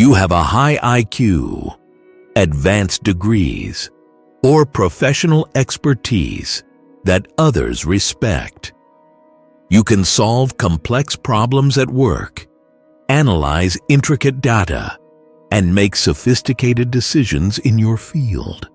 You have a high IQ, advanced degrees, or professional expertise that others respect. You can solve complex problems at work, analyze intricate data, and make sophisticated decisions in your field.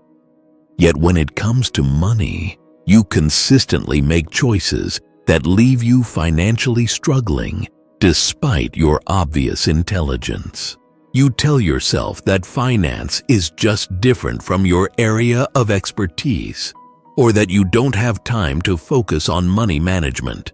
Yet when it comes to money, you consistently make choices that leave you financially struggling despite your obvious intelligence. You tell yourself that finance is just different from your area of expertise, or that you don't have time to focus on money management.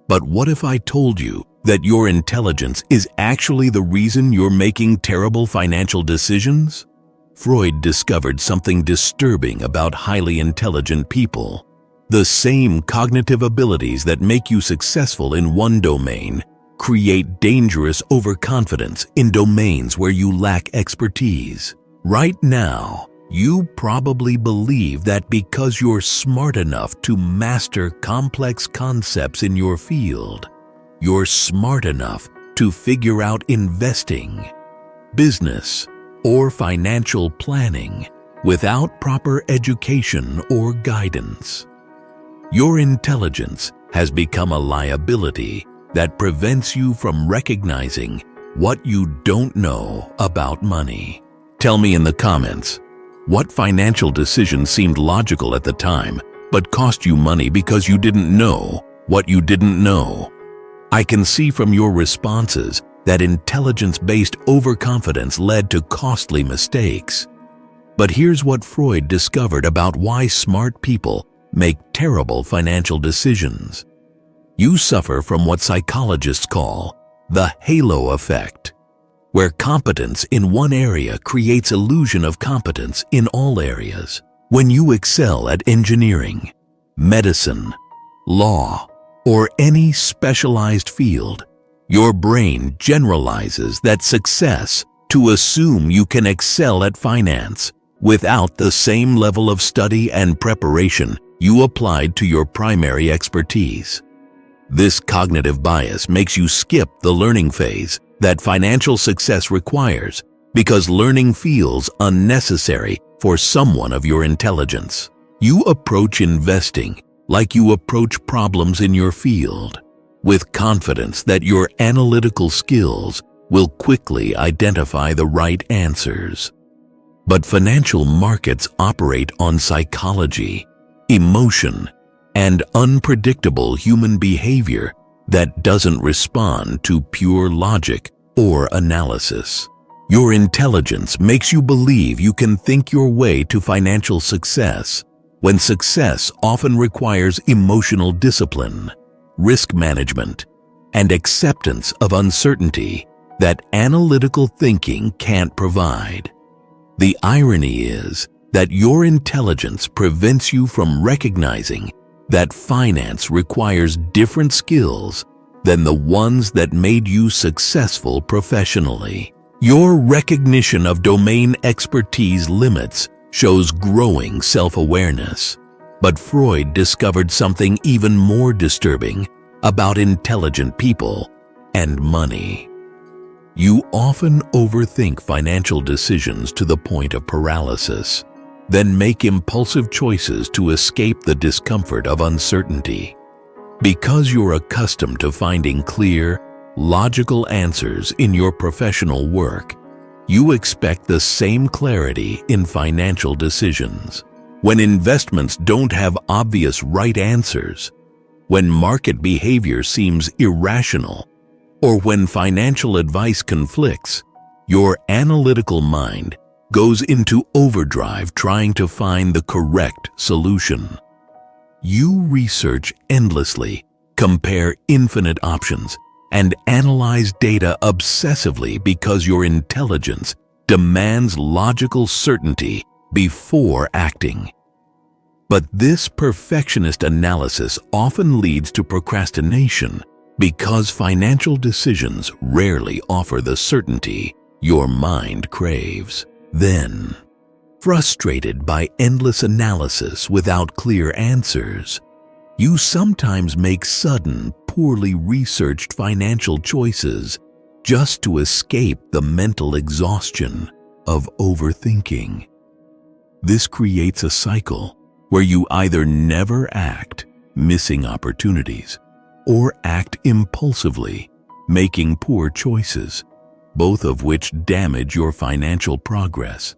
But what if I told you that your intelligence is actually the reason you're making terrible financial decisions? Freud discovered something disturbing about highly intelligent people. The same cognitive abilities that make you successful in one domain create dangerous overconfidence in domains where you lack expertise. Right now, you probably believe that because you're smart enough to master complex concepts in your field, you're smart enough to figure out investing, business, or financial planning without proper education or guidance. Your intelligence has become a liability that prevents you from recognizing what you don't know about money. Tell me in the comments, what financial decision seemed logical at the time but cost you money because you didn't know what you didn't know? I can see from your responses that intelligence-based overconfidence led to costly mistakes. But here's what Freud discovered about why smart people make terrible financial decisions. You suffer from what psychologists call the halo effect, where competence in one area creates illusion of competence in all areas. When you excel at engineering, medicine, law, or any specialized field, your brain generalizes that success to assume you can excel at finance without the same level of study and preparation you applied to your primary expertise. This cognitive bias makes you skip the learning phase that financial success requires because learning feels unnecessary for someone of your intelligence. You approach investing like you approach problems in your field, with confidence that your analytical skills will quickly identify the right answers. But financial markets operate on psychology, emotion, and unpredictable human behavior that doesn't respond to pure logic or analysis. Your intelligence makes you believe you can think your way to financial success, when success often requires emotional discipline, risk management, and acceptance of uncertainty that analytical thinking can't provide. The irony is that your intelligence prevents you from recognizing that finance requires different skills than the ones that made you successful professionally. Your recognition of domain expertise limits shows growing self-awareness. But Freud discovered something even more disturbing about intelligent people and money. You often overthink financial decisions to the point of paralysis, then make impulsive choices to escape the discomfort of uncertainty. Because you're accustomed to finding clear, logical answers in your professional work, you expect the same clarity in financial decisions. When investments don't have obvious right answers, when market behavior seems irrational, or when financial advice conflicts, your analytical mind goes into overdrive trying to find the correct solution. You research endlessly, compare infinite options, and analyze data obsessively because your intelligence demands logical certainty before acting. But this perfectionist analysis often leads to procrastination because financial decisions rarely offer the certainty your mind craves. Then, frustrated by endless analysis without clear answers, you sometimes make sudden, poorly researched financial choices just to escape the mental exhaustion of overthinking. This creates a cycle where you either never act, missing opportunities, or act impulsively, making poor choices, both of which damage your financial progress.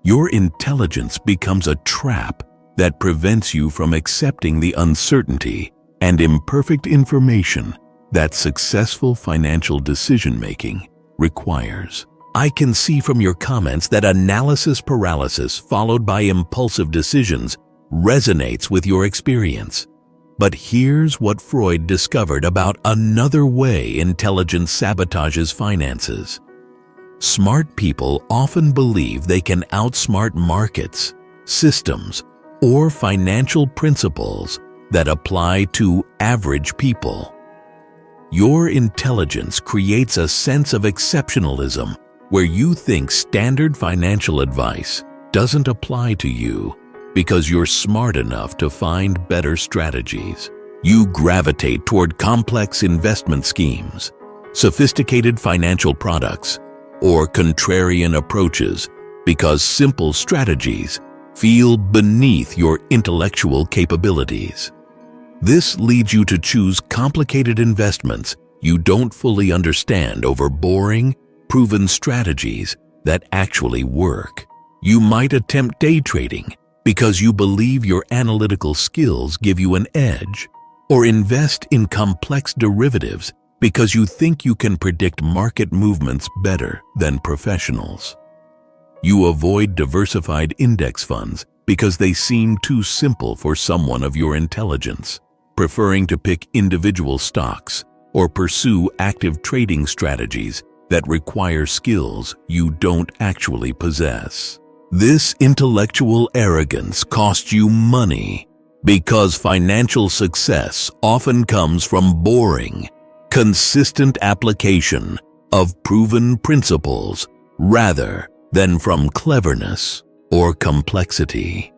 Your intelligence becomes a trap that prevents you from accepting the uncertainty and imperfect information that successful financial decision-making requires. I can see from your comments that analysis paralysis followed by impulsive decisions resonates with your experience. But here's what Freud discovered about another way intelligence sabotages finances. Smart people often believe they can outsmart markets, systems, or financial principles that apply to average people. Your intelligence creates a sense of exceptionalism where you think standard financial advice doesn't apply to you because you're smart enough to find better strategies. You gravitate toward complex investment schemes, sophisticated financial products, or contrarian approaches because simple strategies feel beneath your intellectual capabilities. This leads you to choose complicated investments you don't fully understand over boring, proven strategies that actually work. You might attempt day trading because you believe your analytical skills give you an edge, or invest in complex derivatives because you think you can predict market movements better than professionals. You avoid diversified index funds because they seem too simple for someone of your intelligence, preferring to pick individual stocks or pursue active trading strategies that require skills you don't actually possess. This intellectual arrogance costs you money because financial success often comes from boring, consistent application of proven principles rather than from cleverness or complexity.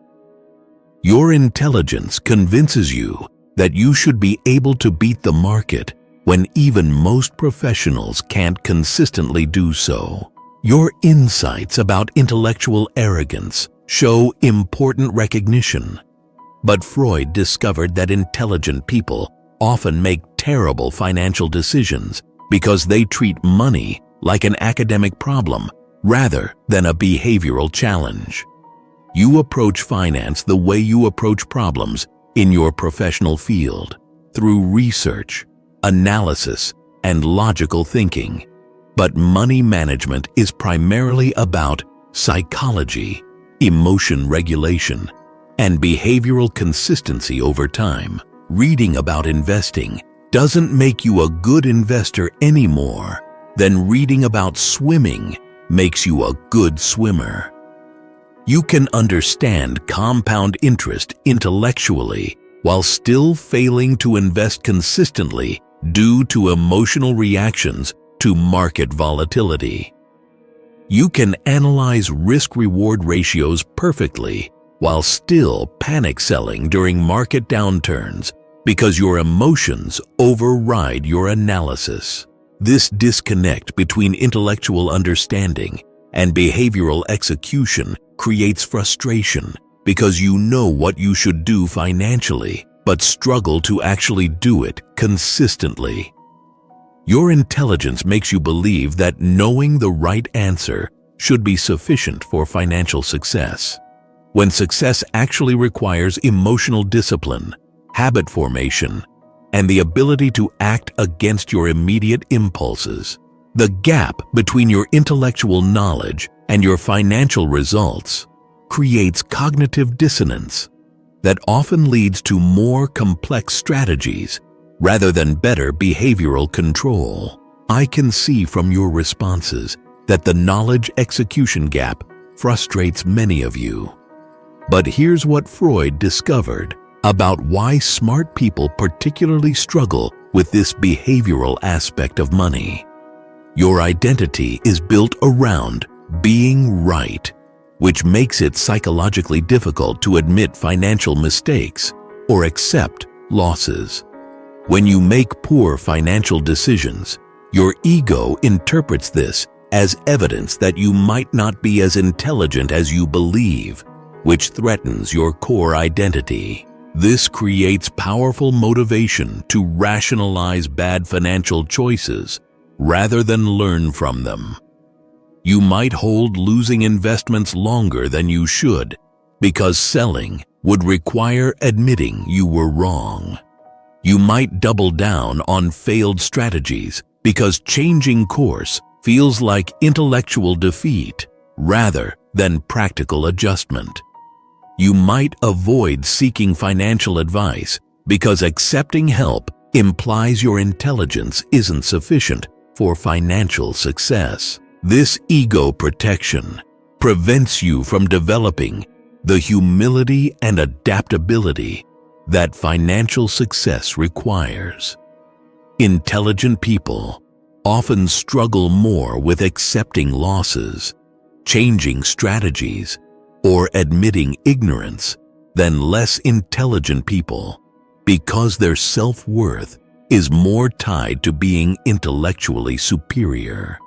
Your intelligence convinces you that you should be able to beat the market when even most professionals can't consistently do so. Your insights about intellectual arrogance show important recognition. But Freud discovered that intelligent people often make terrible financial decisions because they treat money like an academic problem rather than a behavioral challenge. You approach finance the way you approach problems in your professional field, through research, analysis, and logical thinking. But money management is primarily about psychology, emotion regulation, and behavioral consistency over time. Reading about investing doesn't make you a good investor any more than reading about swimming makes you a good swimmer. You can understand compound interest intellectually while still failing to invest consistently due to emotional reactions to market volatility. You can analyze risk-reward ratios perfectly while still panic selling during market downturns because your emotions override your analysis. This disconnect between intellectual understanding and behavioral execution creates frustration because you know what you should do financially but struggle to actually do it consistently. Your intelligence makes you believe that knowing the right answer should be sufficient for financial success, when success actually requires emotional discipline, habit formation, and the ability to act against your immediate impulses. The gap between your intellectual knowledge and your financial results creates cognitive dissonance that often leads to more complex strategies rather than better behavioral control. I can see from your responses that the knowledge-execution gap frustrates many of you. But here's what Freud discovered about why smart people particularly struggle with this behavioral aspect of money. Your identity is built around being right, which makes it psychologically difficult to admit financial mistakes or accept losses. When you make poor financial decisions, Your ego interprets this as evidence that you might not be as intelligent as you believe, which threatens your core identity. This creates powerful motivation to rationalize bad financial choices rather than learn from them. You might hold losing investments longer than you should because selling would require admitting you were wrong. You might double down on failed strategies because changing course feels like intellectual defeat rather than practical adjustment. You might avoid seeking financial advice because accepting help implies your intelligence isn't sufficient for financial success. This ego protection prevents you from developing the humility and adaptability that financial success requires. Intelligent people often struggle more with accepting losses, changing strategies, or admitting ignorance than less intelligent people because their self-worth is more tied to being intellectually superior.